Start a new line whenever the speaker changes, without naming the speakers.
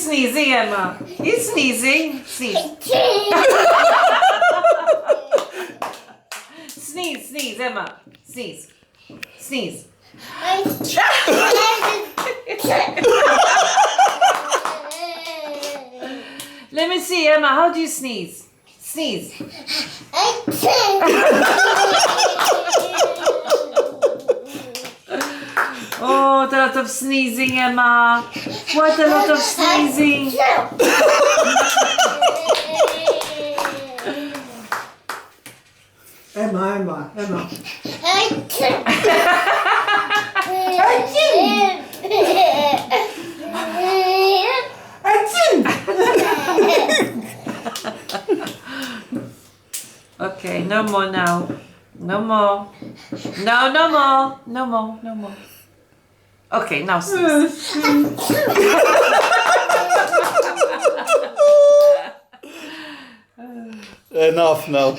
sneezing, Emma? You sneezing? Sneeze. Sneeze, Emma. Sneeze. Sneeze. Let me see, Emma. How do you sneeze? Sneeze. Oh, a lot of sneezing, Emma. What a lot of sneezing.
Emma.
Okay, no more now. No more. No more. Okay, now sneeze.
Enough now.